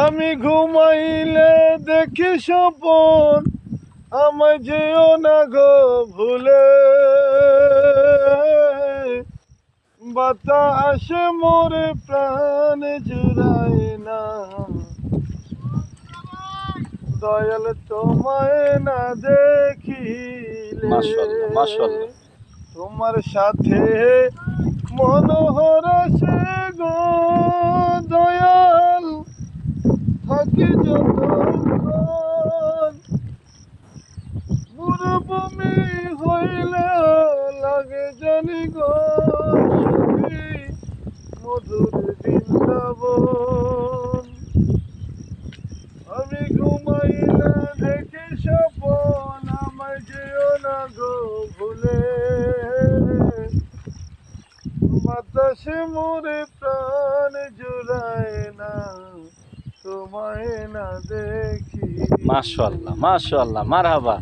আমি ঘুমাইলে দেখি স্বপন, আমায় যেও না গো ভুলে। বাতাস মোরে প্রাণ জুড়ায় না, দয়াল তোমায় না দেখিলে। মাশাআল্লাহ মাশাআল্লাহ। তোমার সাথে মনোহর সে গো দয়াল, থাকি যতক্ষণ। মরুভূমি হইলে লাগে জানি গো সুখী মধুর বৃন্দাবন। আমি ঘুমাইলে দেখি স্বপন, আমায় যেও না গো ভুলে। বাতাসে মোরে প্রাণ জুড়ায় না, তোমায় না দেখি। মাশাআল্লাহ মাশাআল্লাহ, মারহাবা।